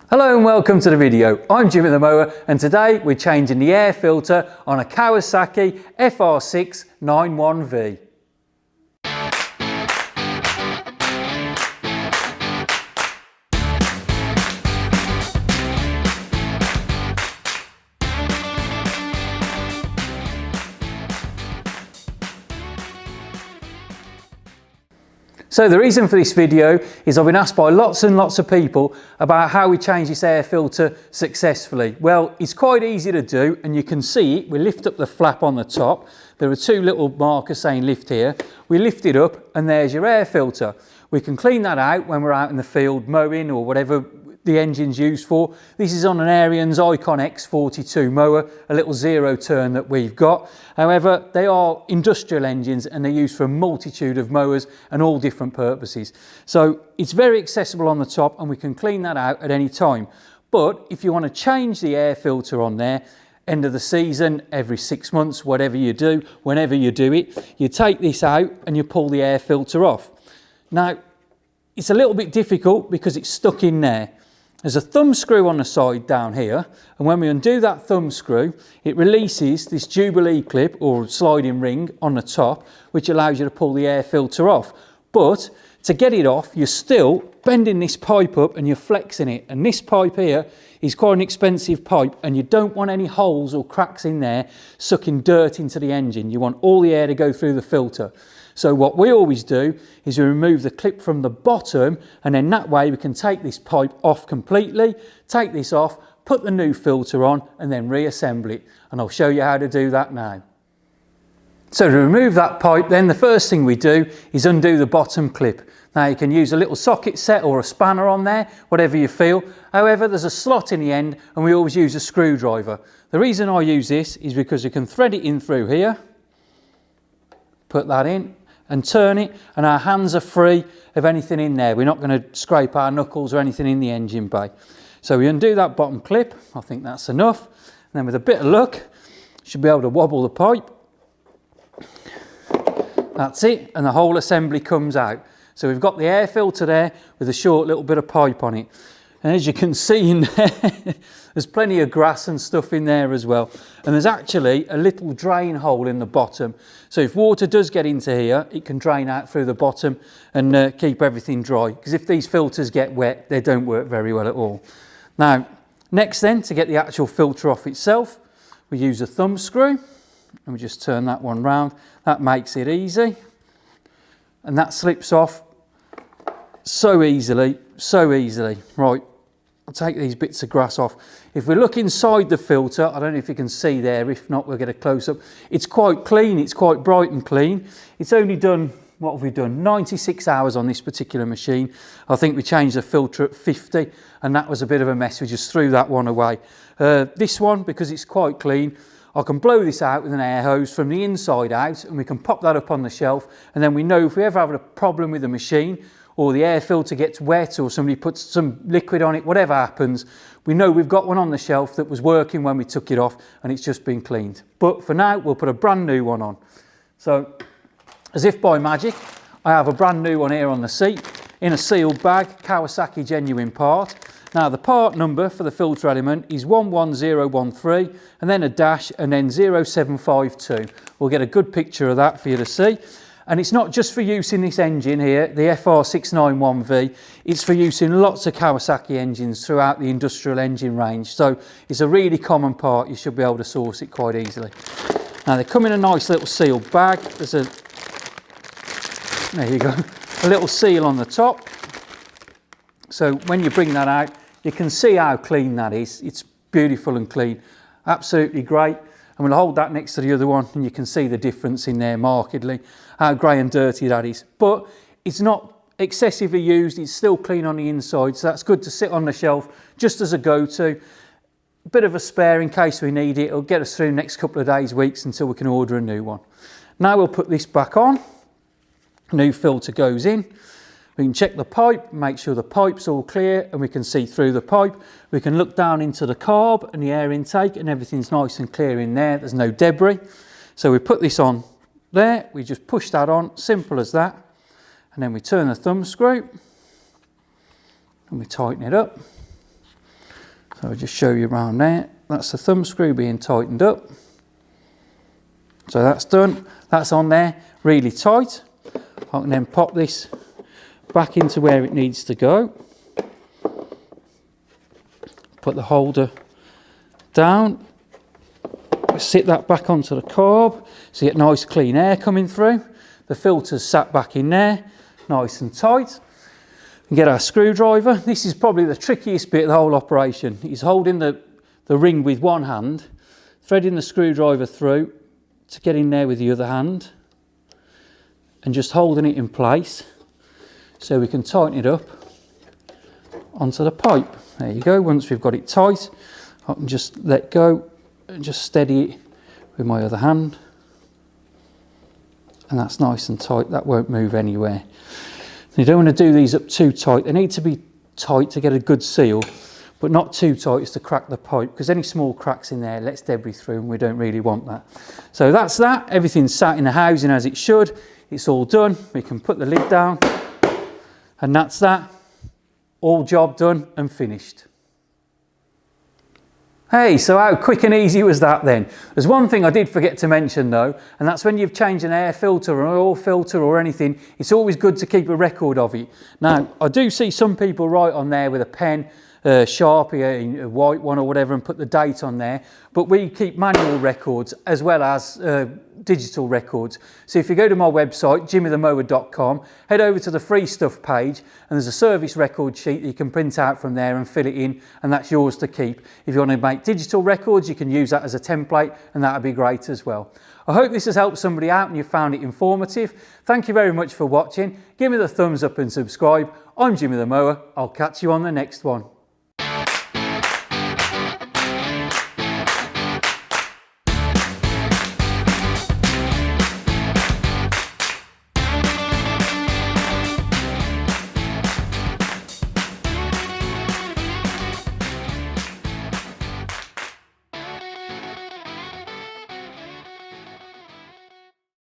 Hello and welcome to the video. I'm Jim at the Mower and today we're changing the air filter on a Kawasaki FR691V. So the reason for this video is I've been asked by lots and lots of people about how we change this air filter successfully. Well, it's quite easy to do and you can see it. We lift up the flap on the top. There are two little markers saying lift here. We lift it up and there's your air filter. We can clean that out when we're out in the field mowing or whatever the engine's used for. This is on an Ariens Icon X42 mower, a little zero turn that we've got. However, they are industrial engines and they're used for a multitude of mowers and all different purposes. So it's very accessible on the top and we can clean that out at any time. But if you want to change the air filter on there, end of the season, every 6 months, whatever you do, whenever you do it, you take this out and you pull the air filter off. Now, it's a little bit difficult because it's stuck in there. There's a thumb screw on the side down here, and when we undo that thumb screw, it releases this Jubilee clip or sliding ring on the top, which allows you to pull the air filter off. But to get it off, you're still bending this pipe up and you're flexing it. And this pipe here is quite an expensive pipe, and you don't want any holes or cracks in there sucking dirt into the engine. You want all the air to go through the filter. So what we always do is we remove the clip from the bottom, and then that way we can take this pipe off completely, take this off, put the new filter on and then reassemble it. And I'll show you how to do that now. So to remove that pipe then, the first thing we do is undo the bottom clip. Now you can use a little socket set or a spanner on there, whatever you feel. However, there's a slot in the end and we always use a screwdriver. The reason I use this is because you can thread it in through here, put that in, and turn it, and our hands are free of anything in there. We're not going to scrape our knuckles or anything in the engine bay. So we undo that bottom clip. I think that's enough. And then with a bit of luck, should be able to wobble the pipe. That's it, and the whole assembly comes out. So we've got the air filter there with a short little bit of pipe on it. And as you can see in there, there's plenty of grass and stuff in there as well. And there's actually a little drain hole in the bottom. So if water does get into here, it can drain out through the bottom and keep everything dry. Because if these filters get wet, they don't work very well at all. Now, next then, to get the actual filter off itself, we use a thumb screw. And we just turn that one round. That makes it easy. And that slips off so easily, so easily. Right, I'll take these bits of grass off. If we look inside the filter, I don't know if you can see there, if not we'll get a close-up. It's quite clean, it's quite bright and clean. It's only done, what have we done, 96 hours on this particular machine. I think we changed the filter at 50 and that was a bit of a mess. We just threw that one away. This one, because it's quite clean, I can blow this out with an air hose from the inside out and we can pop that up on the shelf, and then we know if we ever have a problem with the machine or the air filter gets wet or somebody puts some liquid on it, whatever happens, we know we've got one on the shelf that was working when we took it off and it's just been cleaned. But for now, we'll put a brand new one on. So, as if by magic, I have a brand new one here on the seat in a sealed bag, Kawasaki genuine part. Now the part number for the filter element is 11013 and then a dash and then 0752. We'll get a good picture of that for you to see. And it's not just for use in this engine here, the FR691V, it's for use in lots of Kawasaki engines throughout the industrial engine range. So it's a really common part, you should be able to source it quite easily. Now they come in a nice little sealed bag. There's a, there you go, a little seal on the top. So when you bring that out, you can see how clean that is. It's beautiful and clean, absolutely great. And we'll hold that next to the other one and you can see the difference in there markedly, how grey and dirty that is. But it's not excessively used, it's still clean on the inside, so that's good to sit on the shelf just as a go-to. A bit of a spare in case we need it. It'll get us through the next couple of days, weeks until we can order a new one. Now we'll put this back on, new filter goes in. We can check the pipe, make sure the pipe's all clear and we can see through the pipe. We can look down into the carb and the air intake and everything's nice and clear in there. There's no debris. So we put this on there, we just push that on, simple as that. And then we turn the thumb screw and we tighten it up. So I'll just show you around there. That's the thumb screw being tightened up. So that's done. That's on there really tight. I can then pop this back into where it needs to go. Put the holder down. Sit that back onto the carb so you get nice clean air coming through. The filter's sat back in there, nice and tight. And get our screwdriver. This is probably the trickiest bit of the whole operation. Is holding the ring with one hand, threading the screwdriver through to get in there with the other hand, and just holding it in place so we can tighten it up onto the pipe. There you go. Once we've got it tight, I can just let go and just steady it with my other hand, and that's nice and tight. That won't move anywhere. You don't want to do these up too tight. They need to be tight to get a good seal, but not too tight as to crack the pipe, because any small cracks in there lets debris through and we don't really want that. So that's that. Everything's sat in the housing as it should. It's all done. We can put the lid down, and that's that. All job done and finished. Hey, so how quick and easy was that then? There's one thing I did forget to mention though, and that's when you've changed an air filter or an oil filter or anything, it's always good to keep a record of it. Now, I do see some people write on there with a pen, Sharpie, a white one or whatever, and put the date on there, but we keep manual records as well as digital records. So if you go to my website, jimmythemower.com, head over to the free stuff page, and there's a service record sheet that you can print out from there and fill it in, and that's yours to keep. If you want to make digital records, you can use that as a template, and that would be great as well. I hope this has helped somebody out and you found it informative. Thank you very much for watching. Give me the thumbs up and subscribe. I'm Jimmy the Mower. I'll catch you on the next one.